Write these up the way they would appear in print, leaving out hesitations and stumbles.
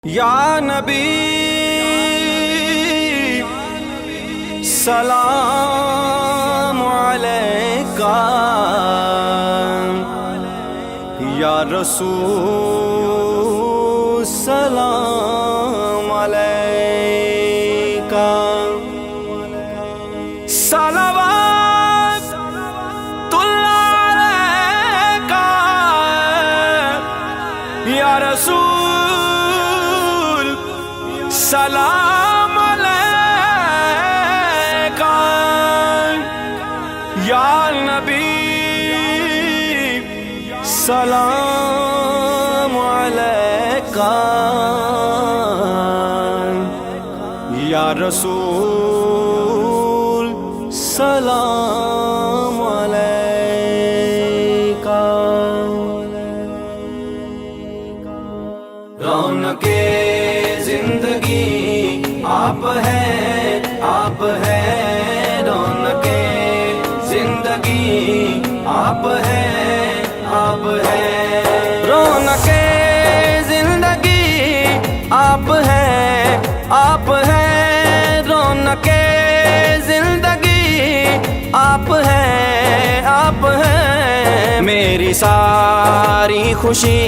یا نبی سلام علیکہ، یا رسول سلام علیکہ، صلوات اللہ علیکہ، یا رسول سلام علیکہ، یا نبی سلام علیکہ، یا رسول سلام علیکہ۔ رونق زندگی آپ ہیں، آپ ہیں، رونق زندگی آپ ہیں، آپ ہیں، رونق زندگی آپ ہیں، آپ ہیں، رونق زندگی آپ ہیں، آپ ہیں، میری ساری خوشی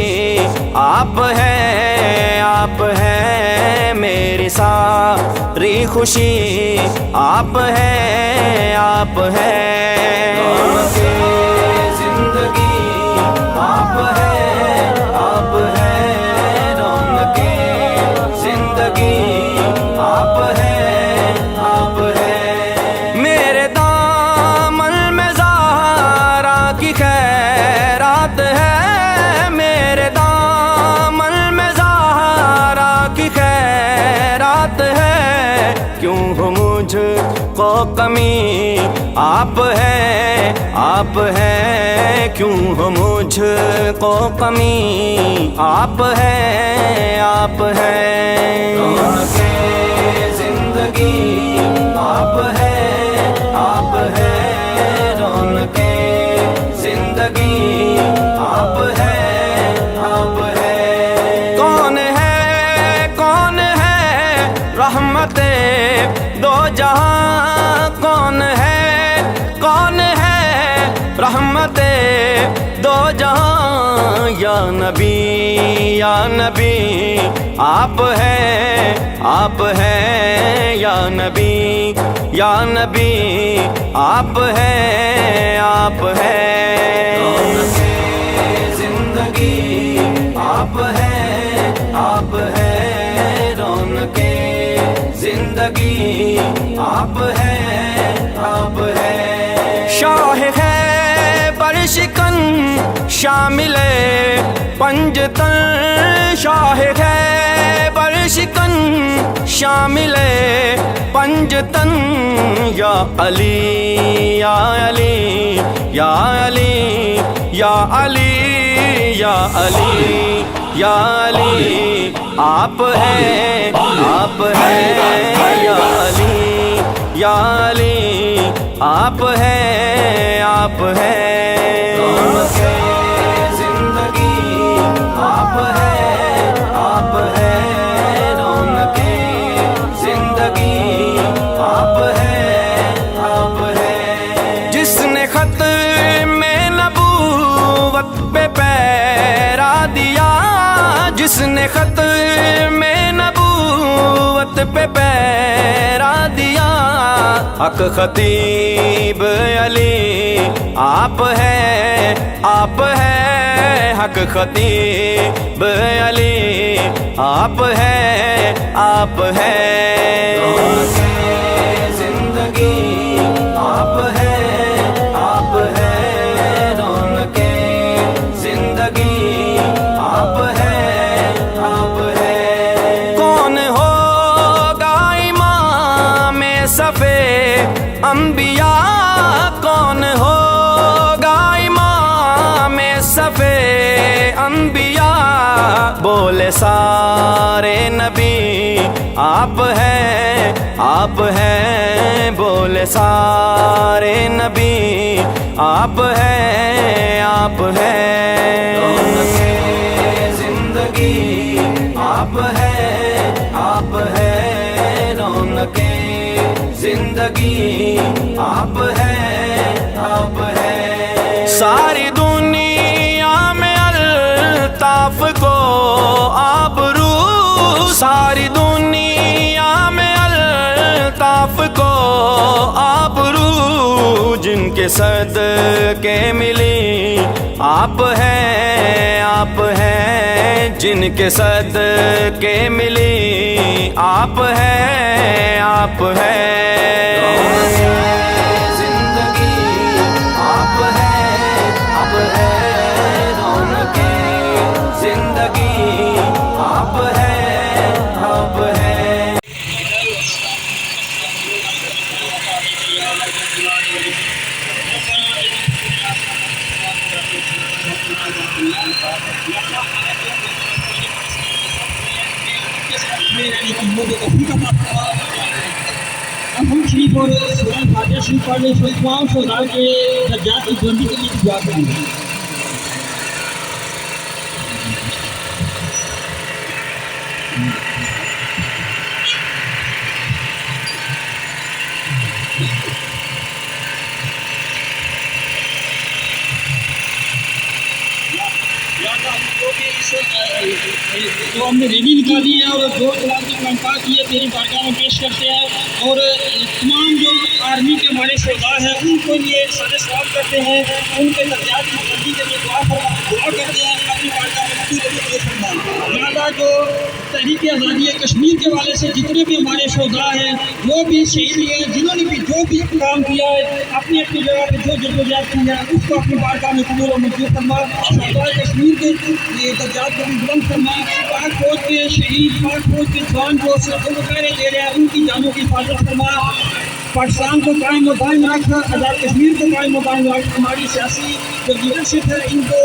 آپ ہیں، آپ ہیں، میری ساری خوشی آپ ہیں، آپ ہیں، رونق زندگی آپ ہیں، آپ ہیں، رونق زندگی آپ ہیں، آپ ہیں، میرے دامن میں زہرا کی خیرات ہے، میرے دامن میں زہرا کی خیرات ہے، کیوں ہو مجھ کو کمی آپ ہیں، آپ ہیں، کیوں ہو مجھ کو کمی آپ ہیں، آپ ہیں، رونق زندگی آپ ہیں، آپ ہیں، رونق زندگی آپ ہیں، آپ ہیں، کون ہے رحمت دو جہاں، کون ہے رحمت دو جہاں، یا نبی، یا نبی آپ ہیں، آپ ہیں، یا نبی، یا نبی آپ ہیں، آپ ہیں، رونق زندگی آپ ہیں، آپ ہیں، رونق زندگی آپ ہیں، آپ ہیں، شاہ ہے برشکن شامل پنجتن، شاہ ہے برشکن شامل پنجتن، یا علی، یا علی، یا علی، یا علی، یا علی، یا علی آپ ہیں، آپ ہیں، یا علی، یا علی آپ ہیں، آپ ہیں، رونق زندگی آپ ہیں، آپ ہیں، رونق زندگی آپ ہیں، آپ ہیں، جس نے خط میں نبوت پہ پیرا دیا، جس نے خط میں نبوت پہ پیرا دیا، حق خطیب علی آپ ہیں، آپ ہیں، حق خطیب علی آپ ہیں، آپ ہیں، رونق زندگی آپ ہیں، آپ ہیں، رونق زندگی آپ ہیں، آپ ہیں، کون ہوگا امام صفِ انبیاء، کون ہوگا امام صفِ انبیاء، بولے سارے نبی آپ ہیں، آپ ہیں، بولے سارے نبی آپ ہیں، آپ ہیں، رونق زندگی زندگی آپ ہے رونقیں زندگی آپ ہے ساری دنیا میں الطاف کو آبرو ساری دنیا میں الطاف کو آبرو جن کے صدقے ملی آپ ہیں جن کے صدقے ملی آپ ہے زندگی آپ ہے رونقیں زندگی آپ ہے ہم شریف اور سورہ فاتحہ شریف پڑھ لیں تمام شہداء کے درجات کی بلندی کے لیے دعا کریں گے. تو ہم نے ریلی نکالی ہے اور 2 کلام کے کلام کیے تیری بارگاہ میں پیش کرتے ہیں اور تمام جو آرمی کے ہمارے شہداء ہیں ان کو لیے سارے سوال کرتے ہیں ان کے درجات کی بلندی کے لیے دعا کرتے ہیں اپنی بارگاہ میں لہٰذا جو تحریک آزادی کشمیر کے حوالے سے جتنے بھی ہمارے شہداء ہیں وہ بھی شہید ہوئے ہیں جنہوں نے بھی جو بھی کام کیا ہے اپنی اپنی جگہ پہ جو جدوجہد کی ہے اس کو اپنی بارگاہ میں قبول اور منظور فرما شہداء کشمیر کے درجات کو بھی بلند فرما پاک فوج کے شہید پاک فوج کے جوان جو سرحدوں کو پہرے دے رہے ہیں ان کی جانوں کی حفاظت فرما پاکستان کو قائم و دائم رکھ آزاد کشمیر کو قائم و دائم رکھ ہماری سیاسی جو لیڈرشپ ہے ان کو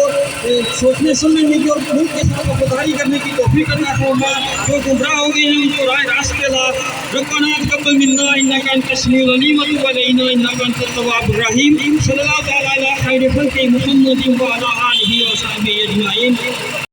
سوچنے سمجھنے میں بھی اور ملک کے ساتھ وفاداری کرنے کی توفیق عطا فرما جو گمراہ ہو گئے ہیں ان کو راہ راست پہ لا ربنا تقبل منا انک انت السمیع العلیم وتب علینا انک انت التواب الرحیم صلی اللہ تعالی علی خیر خلق محمد وعلی آلہ وصحبہ اجمعین.